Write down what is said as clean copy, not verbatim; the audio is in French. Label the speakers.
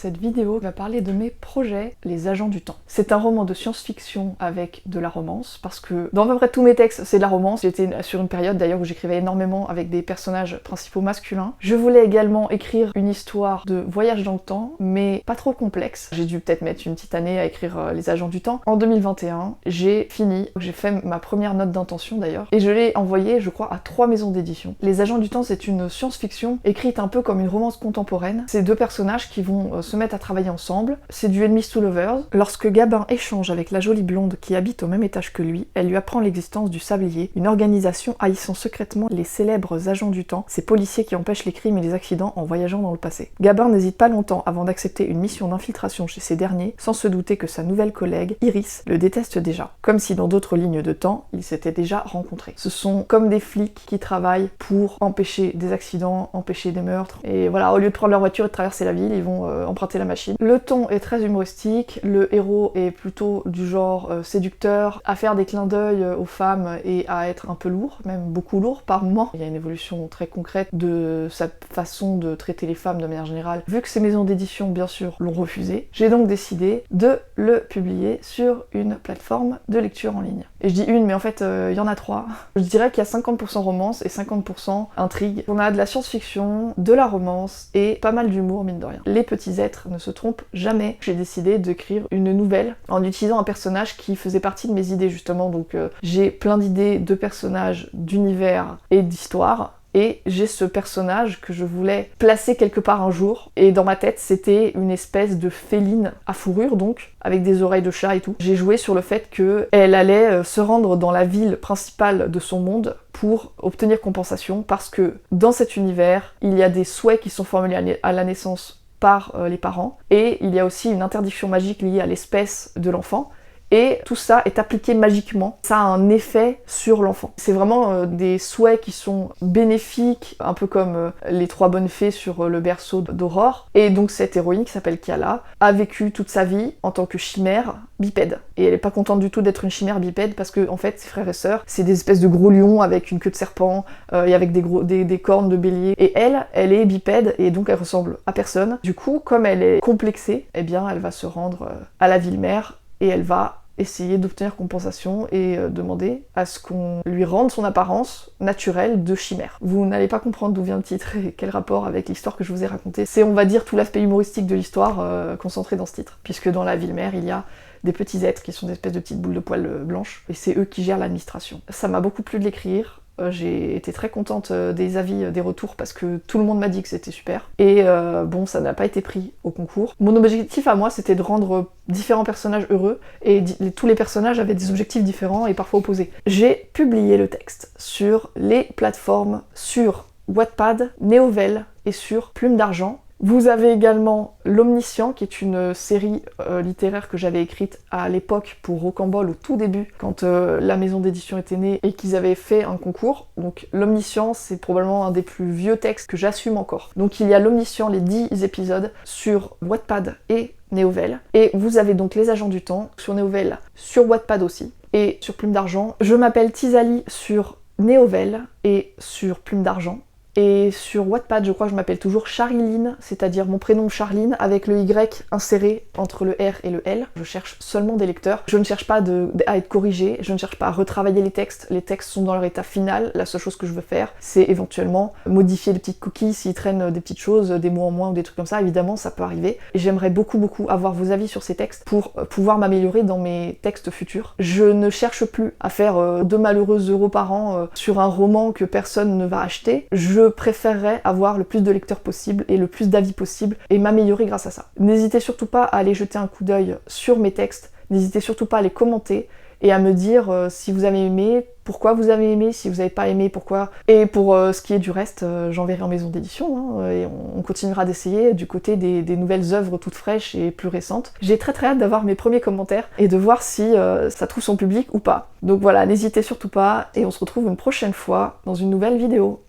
Speaker 1: Cette vidéo va parler de mes projets, Les Agents du Temps. C'est un roman de science-fiction avec de la romance, parce que dans à peu près tous mes textes, c'est de la romance. J'étais sur une période d'ailleurs où j'écrivais énormément avec des personnages principaux masculins. Je voulais également écrire une histoire de voyage dans le temps, mais pas trop complexe. J'ai dû peut-être mettre une petite année à écrire Les Agents du Temps. En 2021, j'ai fini, j'ai fait ma première note d'intention d'ailleurs, et je l'ai envoyée, je crois, à 3 maisons d'édition. Les Agents du Temps, c'est une science-fiction écrite un peu comme une romance contemporaine. C'est deux personnages qui vont se mettent à travailler ensemble. C'est du enemies to lovers. Lorsque Gabin échange avec la jolie blonde qui habite au même étage que lui, elle lui apprend l'existence du Sablier, une organisation haïssant secrètement les célèbres agents du temps, ces policiers qui empêchent les crimes et les accidents en voyageant dans le passé. Gabin n'hésite pas longtemps avant d'accepter une mission d'infiltration chez ces derniers, sans se douter que sa nouvelle collègue, Iris, le déteste déjà. Comme si dans d'autres lignes de temps, ils s'étaient déjà rencontrés. Ce sont comme des flics qui travaillent pour empêcher des accidents, empêcher des meurtres, et voilà, au lieu de prendre leur voiture et de traverser la ville, ils vont emprunter la machine. Le ton est très humoristique, le héros est plutôt du genre séducteur, à faire des clins d'œil aux femmes et à être un peu lourd, même beaucoup lourd par moments. Il y a une évolution très concrète de sa façon de traiter les femmes de manière générale. Vu que ces maisons d'édition, bien sûr, l'ont refusé, j'ai donc décidé de le publier sur une plateforme de lecture en ligne. Et je dis une, mais en fait, il y en a 3. Je dirais qu'il y a 50% romance et 50% intrigue. On a de la science-fiction, de la romance et pas mal d'humour, mine de rien. Les petits êtres ne se trompent jamais. J'ai décidé d'écrire une nouvelle en utilisant un personnage qui faisait partie de mes idées, justement. Donc j'ai plein d'idées de personnages, d'univers et d'histoires. Et j'ai ce personnage que je voulais placer quelque part un jour, et dans ma tête c'était une espèce de féline à fourrure, donc avec des oreilles de chat et tout. J'ai joué sur le fait qu'elle allait se rendre dans la ville principale de son monde pour obtenir compensation, parce que dans cet univers, il y a des souhaits qui sont formulés à la naissance par les parents, et il y a aussi une interdiction magique liée à l'espèce de l'enfant. Et tout ça est appliqué magiquement. Ça a un effet sur l'enfant. C'est vraiment des souhaits qui sont bénéfiques, un peu comme les 3 bonnes fées sur le berceau d'Aurore. Et donc cette héroïne qui s'appelle Kiala a vécu toute sa vie en tant que chimère bipède. Et elle est pas contente du tout d'être une chimère bipède parce que en fait ses frères et sœurs, c'est des espèces de gros lions avec une queue de serpent et avec des cornes de bélier. Et elle est bipède et donc elle ressemble à personne. Du coup, comme elle est complexée, eh bien elle va se rendre à la ville-mère et elle va essayer d'obtenir compensation et demander à ce qu'on lui rende son apparence naturelle de chimère. Vous n'allez pas comprendre d'où vient le titre et quel rapport avec l'histoire que je vous ai racontée. C'est, on va dire, tout l'aspect humoristique de l'histoire concentré dans ce titre, puisque dans la ville-mère, il y a des petits êtres qui sont des espèces de petites boules de poils blanches, et c'est eux qui gèrent l'administration. Ça m'a beaucoup plu de l'écrire. J'ai été très contente des avis, des retours, parce que tout le monde m'a dit que c'était super. Et bon, ça n'a pas été pris au concours. Mon objectif à moi, c'était de rendre différents personnages heureux, et tous les personnages avaient des objectifs différents et parfois opposés. J'ai publié le texte sur les plateformes, sur Wattpad, Néovel et sur Plume d'Argent. Vous avez également L'Omniscient, qui est une série littéraire que j'avais écrite à l'époque pour Rocambole, au tout début, quand la maison d'édition était née et qu'ils avaient fait un concours. Donc L'Omniscient, c'est probablement un des plus vieux textes que j'assume encore. Donc il y a L'Omniscient, les 10 épisodes, sur Wattpad et Néovel. Et vous avez donc Les Agents du Temps sur Néovel, sur Wattpad aussi, et sur Plume d'Argent. Je m'appelle Tizali sur Néovel et sur Plume d'Argent. Et sur Wattpad, je crois que je m'appelle toujours Chariline, c'est-à-dire mon prénom Charline, avec le Y inséré entre le R et le L. Je cherche seulement des lecteurs. Je ne cherche pas à être corrigée, je ne cherche pas à retravailler les textes. Les textes sont dans leur état final. La seule chose que je veux faire, c'est éventuellement modifier les petites coquilles s'ils traînent des petites choses, des mots en moins ou des trucs comme ça. Évidemment, ça peut arriver. Et j'aimerais beaucoup avoir vos avis sur ces textes pour pouvoir m'améliorer dans mes textes futurs. Je ne cherche plus à faire 2 malheureux euros par an sur un roman que personne ne va acheter. Je préférerais avoir le plus de lecteurs possible et le plus d'avis possible et m'améliorer grâce à ça. N'hésitez surtout pas à aller jeter un coup d'œil sur mes textes, n'hésitez surtout pas à les commenter et à me dire si vous avez aimé, pourquoi vous avez aimé, si vous n'avez pas aimé, pourquoi. Et pour ce qui est du reste, j'enverrai en maison d'édition, et on continuera d'essayer du côté des nouvelles œuvres toutes fraîches et plus récentes. J'ai très hâte d'avoir mes premiers commentaires et de voir si ça trouve son public ou pas. Donc voilà, n'hésitez surtout pas, et on se retrouve une prochaine fois dans une nouvelle vidéo.